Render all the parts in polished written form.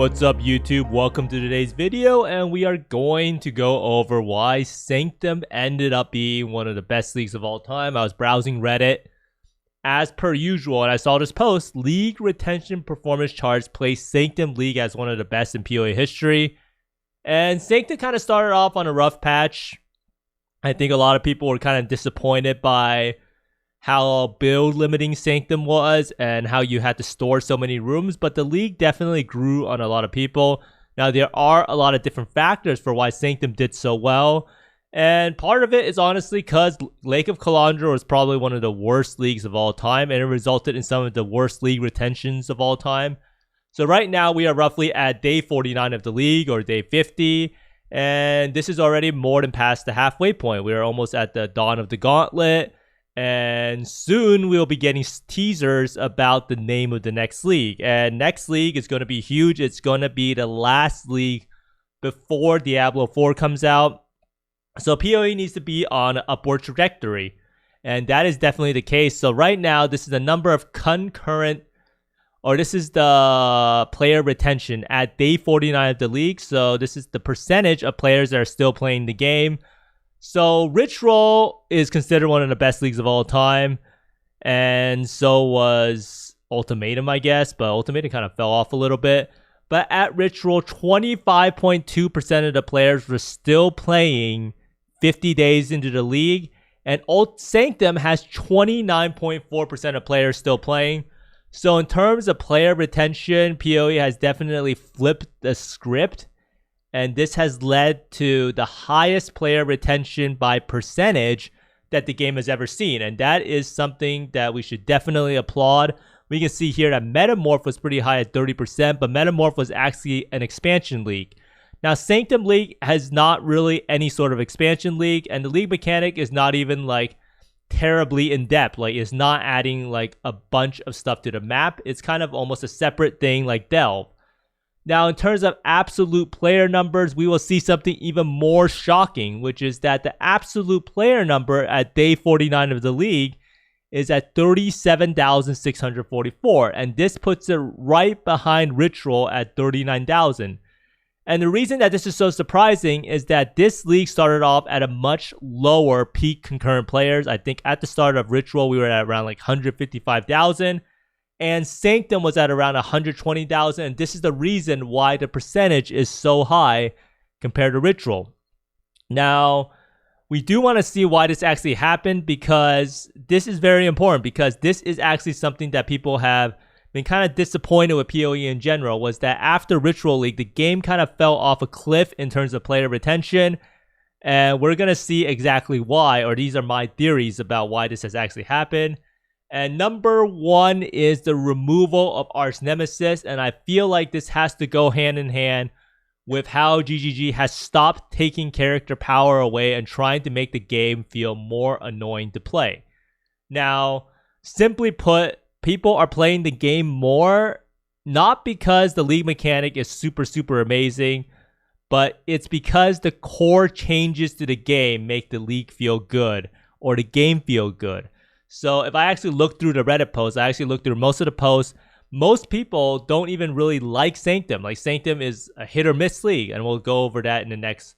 What's up YouTube? Welcome to today's video, and we are going to go over why Sanctum ended up being one of the best leagues of all time. I was browsing Reddit as per usual and I saw this post. League retention performance charts place Sanctum League as one of the best in PoE history. And Sanctum kind of started off on a rough patch. I think a lot of people were kind of disappointed by how build limiting Sanctum was and how you had to store so many rooms, but the league definitely grew on a lot of people. Now, there are a lot of different factors for why Sanctum did so well, and part of it is honestly because Lake of Calandra was probably one of the worst leagues of all time, and it resulted in some of the worst league retentions of all time. So right now, we are roughly at day 49 of the league, or day 50, and this is already more than past the halfway point. We are almost at the dawn of the gauntlet. And soon we'll be getting teasers about the name of the next league. And next league is going to be huge. It's going to be the last league before Diablo 4 comes out. So PoE needs to be on an upward trajectory. And that is definitely the case. So right now, this is the number of concurrent, or this is the player retention at day 49 of the league. So this is the percentage of players that are still playing the game. So Ritual is considered one of the best leagues of all time, and so was Ultimatum, I guess, but Ultimatum kind of fell off a little bit. But at Ritual, 25.2% of the players were still playing 50 days into the league, and Sanctum has 29.4% of players still playing. So in terms of player retention, PoE has definitely flipped the script. And this has led to the highest player retention by percentage that the game has ever seen. And that is something that we should definitely applaud. We can see here that Metamorph was pretty high at 30%, but Metamorph was actually an expansion league. Now, Sanctum League has not really any sort of expansion league, and the league mechanic is not even like terribly in depth. Like, it's not adding like a bunch of stuff to the map. It's kind of almost a separate thing like Delve. Now, in terms of absolute player numbers, we will see something even more shocking, which is that the absolute player number at day 49 of the league is at 37,644, and this puts it right behind Ritual at 39,000. And the reason that this is so surprising is that this league started off at a much lower peak concurrent players. I think at the start of Ritual, we were at around like 155,000. And Sanctum was at around 120,000. And this is the reason why the percentage is so high compared to Ritual. Now, we do want to see why this actually happened, because this is very important, because this is actually something that people have been kind of disappointed with PoE in general, was that after Ritual League, the game kind of fell off a cliff in terms of player retention. And we're going to see exactly why, or these are my theories about why this has actually happened. And number one is the removal of Archnemesis, and I feel like this has to go hand in hand with how GGG has stopped taking character power away and trying to make the game feel more annoying to play. Now, simply put, people are playing the game more, not because the league mechanic is super amazing, but it's because the core changes to the game make the league feel good, or the game feel good. So if I actually look through the Reddit posts, I actually looked through most of the posts, most people don't even really like Sanctum. Like, Sanctum is a hit or miss league, and we'll go over that in the next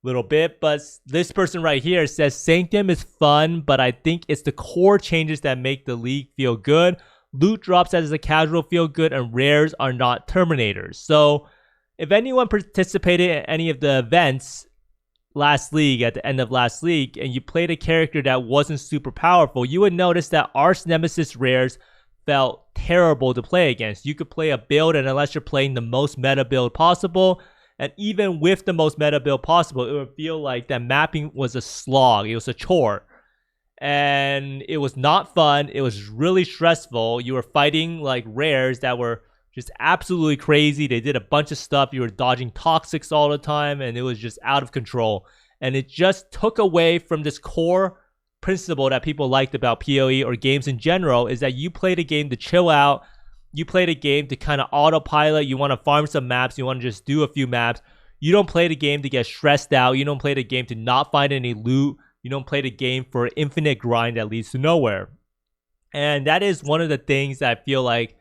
little bit. But this person right here says Sanctum is fun, but I think it's the core changes that make the league feel good. Loot drops as a casual feel good, and rares are not Terminators. So if anyone participated in any of the events last league, at the end of last league, and you played a character that wasn't super powerful, you would notice that Archnemesis rares felt terrible to play against. You could play a build, and unless you're playing the most meta build possible, and even with the most meta build possible, it would feel like that mapping was a slog. It was a chore. And it was not fun. It was really stressful. You were fighting like rares that were just absolutely crazy. They did a bunch of stuff. You were dodging toxics all the time, and it was just out of control. And it just took away from this core principle that people liked about PoE or games in general, is that you play the game to chill out. You play the game to kind of autopilot. You want to farm some maps. You want to just do a few maps. You don't play the game to get stressed out. You don't play the game to not find any loot. You don't play the game for an infinite grind that leads to nowhere. And that is one of the things that I feel like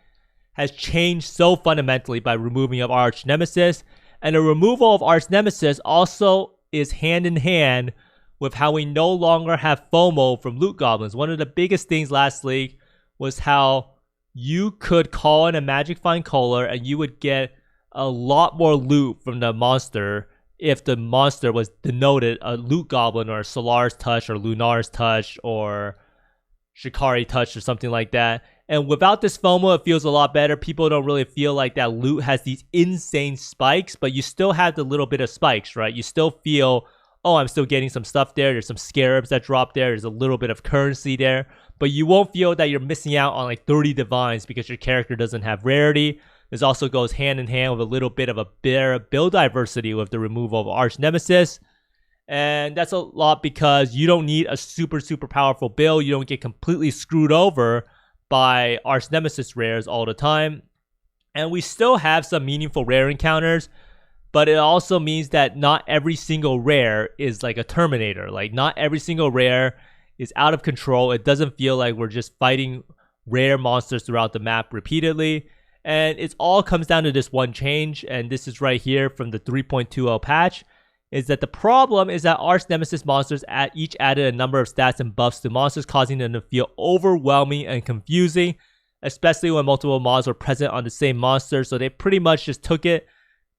has changed so fundamentally by removing of Archnemesis. And the removal of Archnemesis also is hand in hand with how we no longer have FOMO from loot goblins. One of the biggest things last league was how you could call in a Magic Find Color and you would get a lot more loot from the monster if the monster was denoted a loot goblin or a Solar's Touch or Lunar's Touch or Shikari Touch or something like that. And without this FOMO, it feels a lot better. People don't really feel like that loot has these insane spikes, but you still have the little bit of spikes, right? You still feel, oh, I'm still getting some stuff there. There's some scarabs that drop there. There's a little bit of currency there. But you won't feel that you're missing out on like 30 divines because your character doesn't have rarity. This also goes hand in hand with a little bit of a better build diversity with the removal of Archnemesis. And that's a lot because you don't need a super powerful build. You don't get completely screwed over by Archnemesis rares all the time. And we still have some meaningful rare encounters, but it also means that not every single rare is like a Terminator. Like not every single rare is out of control. It doesn't feel like we're just fighting rare monsters throughout the map repeatedly. And it all comes down to this one change, and this is right here from the 3.20 patch, is that the problem is that Archnemesis monsters each added a number of stats and buffs to monsters, causing them to feel overwhelming and confusing, especially when multiple mods were present on the same monster. So they pretty much just took it,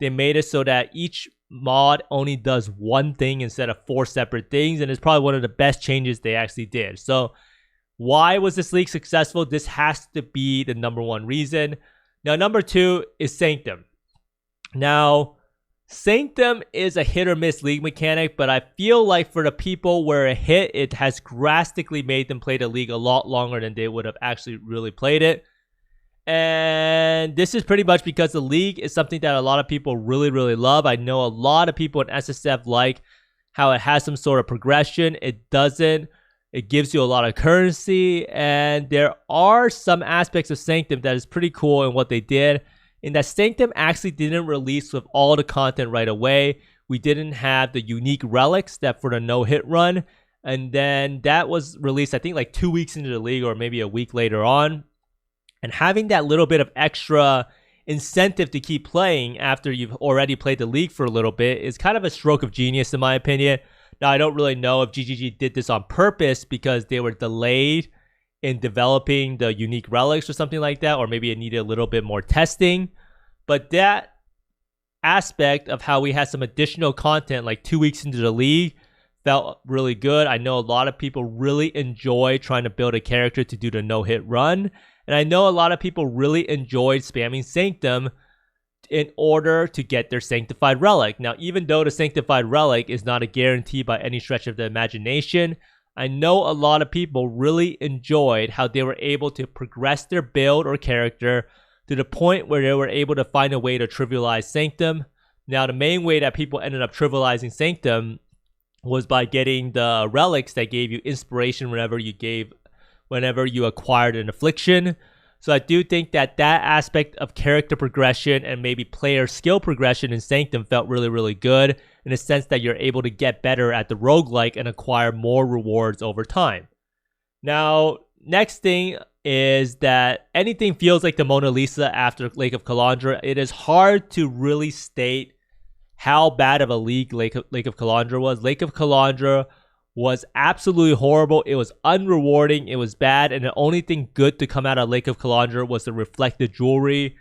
they made it so that each mod only does one thing instead of 4 separate things, and it's probably one of the best changes they actually did. So why was this league successful? This has to be the number one reason. Now, number 2 is Sanctum. Now, Sanctum is a hit or miss league mechanic, but I feel like for the people where it hit, it has drastically made them play the league a lot longer than they would have actually really played it. And this is pretty much because the league is something that a lot of people really love. I know a lot of people in SSF like how it has some sort of progression. It doesn't. It gives you a lot of currency, and there are some aspects of Sanctum that is pretty cool in what they did. In that Sanctum actually didn't release with all the content right away. We didn't have the unique relics that for the no-hit run, and then that was released I think like 2 weeks into the league or maybe a week later on. And having that little bit of extra incentive to keep playing after you've already played the league for a little bit is kind of a stroke of genius in my opinion. Now, I don't really know if GGG did this on purpose because they were delayed in developing the unique relics or something like that, or maybe it needed a little bit more testing. But that aspect of how we had some additional content like 2 weeks into the league felt really good. I know a lot of people really enjoy trying to build a character to do the no-hit run. And I know a lot of people really enjoyed spamming Sanctum in order to get their Sanctified Relic. Now, even though the Sanctified Relic is not a guarantee by any stretch of the imagination, I know a lot of people really enjoyed how they were able to progress their build or character to the point where they were able to find a way to trivialize Sanctum. Now, the main way that people ended up trivializing Sanctum was by getting the relics that gave you inspiration whenever you acquired an affliction. So I do think that aspect of character progression and maybe player skill progression in Sanctum felt really good in the sense that you're able to get better at the roguelike and acquire more rewards over time. Now, next thing is that anything feels like the Mona Lisa after Lake of Kalandra. It is hard to really state how bad of a league Lake of Kalandra was. Lake of Kalandra was absolutely horrible. It was unrewarding. It was bad. And the only thing good to come out of Lake of Kalandra was the reflected jewelry.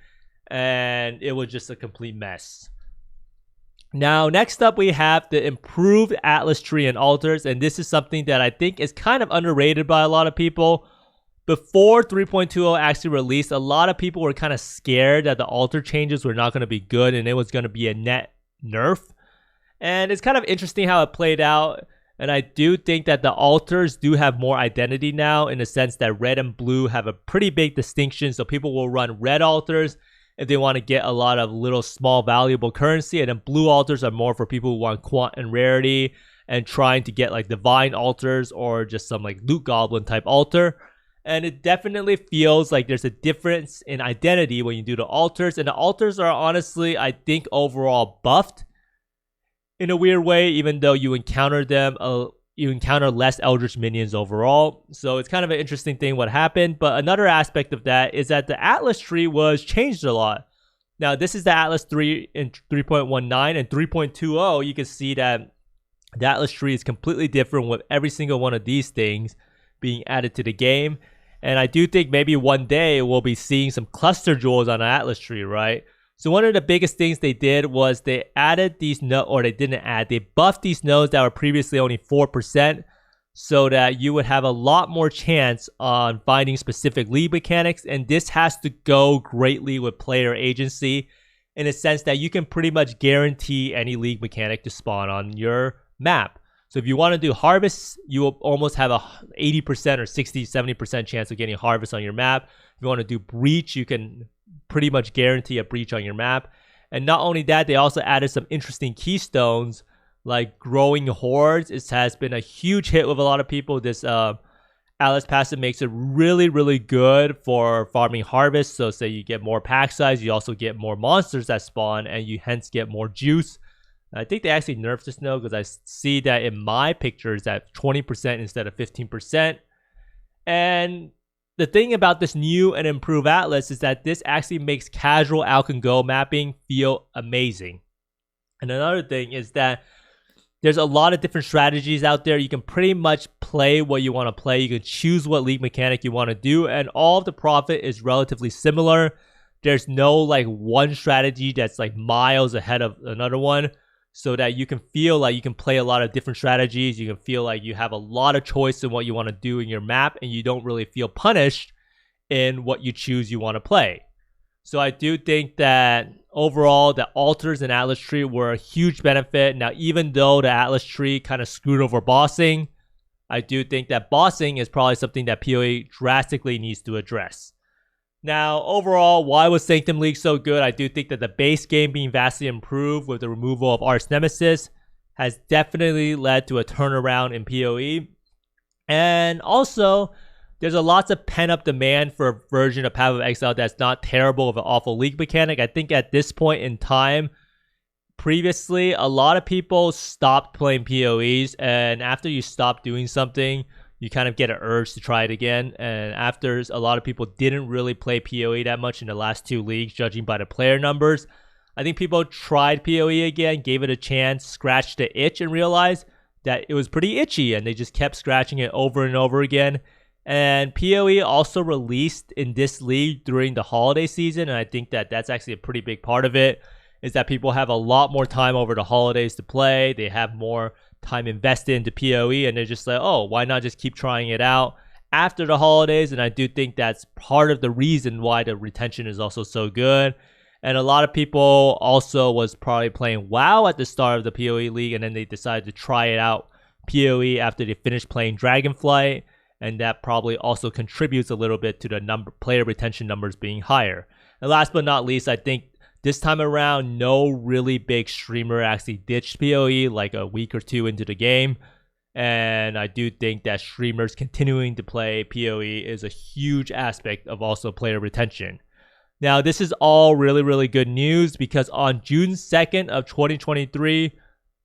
And it was just a complete mess. Now, next up, we have the improved Atlas tree and altars. And this is something that I think is kind of underrated by a lot of people. Before 3.20 actually released, a lot of people were kind of scared that the altar changes were not going to be good and it was going to be a net nerf. And it's kind of interesting how it played out. And I do think that the altars do have more identity now in the sense that red and blue have a pretty big distinction. So people will run red altars if they want to get a lot of little small valuable currency. And then blue altars are more for people who want quant and rarity and trying to get like divine altars or just some like loot goblin type altar. And it definitely feels like there's a difference in identity when you do the altars. And the altars are honestly, I think, overall buffed in a weird way, even though you encounter them you encounter less Eldritch minions overall. So it's kind of an interesting thing what happened. But another aspect of that is that the Atlas tree was changed a lot. Now, this is the Atlas 3 in 3.19 and 3.20. You can see that the Atlas tree is completely different with every single one of these things being added to the game. And I do think maybe one day we'll be seeing some cluster jewels on the Atlas tree, right? So one of the biggest things they did was they added these nodes, or they didn't add, they buffed these nodes that were previously only 4% so that you would have a lot more chance on finding specific league mechanics. And this has to go greatly with player agency in a sense that you can pretty much guarantee any league mechanic to spawn on your map. So if you want to do harvests, you will almost have a 80% or 60, 70% chance of getting harvest on your map. If you want to do breach, you can pretty much guarantee a breach on your map. And not only that, they also added some interesting keystones like growing hordes. It has been a huge hit with a lot of people. This Atlas passive makes it really, really good for farming harvest. So say you get more pack size, you also get more monsters that spawn, and you hence get more juice. I think they actually nerfed this node because I see that in my pictures at 20% instead of 15%. And the thing about this new and improved Atlas is that this actually makes casual Alch and Go mapping feel amazing. And another thing is that there's a lot of different strategies out there. You can pretty much play what you want to play. You can choose what league mechanic you want to do, and all of the profit is relatively similar. There's no like one strategy that's like miles ahead of another one, so that you can feel like you can play a lot of different strategies. You can feel like you have a lot of choice in what you want to do in your map, and you don't really feel punished in what you choose you want to play. So I do think that overall the altars and Atlas tree were a huge benefit. Now, even though the Atlas tree kind of screwed over bossing, I do think that bossing is probably something that PoE drastically needs to address. Now, overall, why was Sanctum League so good? I do think that the base game being vastly improved with the removal of Archnemesis has definitely led to a turnaround in PoE. And also, there's a lots of pent-up demand for a version of Path of Exile that's not terrible of an awful league mechanic. I think at this point in time, previously, a lot of people stopped playing PoEs, and after you stop doing something, you kind of get an urge to try it again. And after a lot of people didn't really play PoE that much in the last 2 leagues, judging by the player numbers, I think people tried PoE again, gave it a chance, scratched the itch, and realized that it was pretty itchy, and they just kept scratching it over and over again. And PoE also released in this league during the holiday season, and I think that that's actually a pretty big part of it, is that people have a lot more time over the holidays to play. They have more time invested into PoE, and they're just like, oh, why not just keep trying it out after the holidays? And I do think that's part of the reason why the retention is also so good. And a lot of people also was probably playing WoW at the start of the PoE league, and then they decided to try it out PoE after they finished playing Dragonflight, and that probably also contributes a little bit to the player retention numbers being higher. And last but not least, I think this time around, no really big streamer actually ditched PoE like a week or 2 into the game. And I do think that streamers continuing to play PoE is a huge aspect of also player retention. Now, this is all really, really good news because on June 2nd of 2023,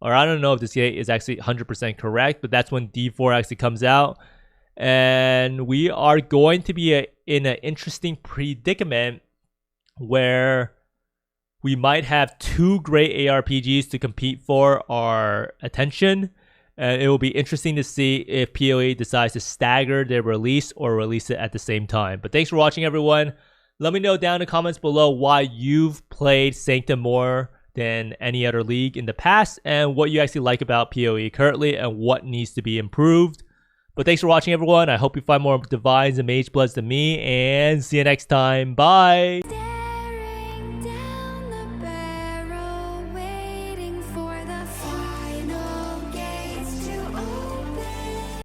or I don't know if this date is actually 100% correct, but that's when D4 actually comes out. And we are going to be in an interesting predicament where we might have 2 great ARPGs to compete for our attention. And it will be interesting to see if PoE decides to stagger their release or release it at the same time. But thanks for watching, everyone. Let me know down in the comments below why you've played Sanctum more than any other league in the past, and what you actually like about PoE currently and what needs to be improved. But thanks for watching, everyone. I hope you find more Divines and Mage Bloods than me, and see you next time. Bye!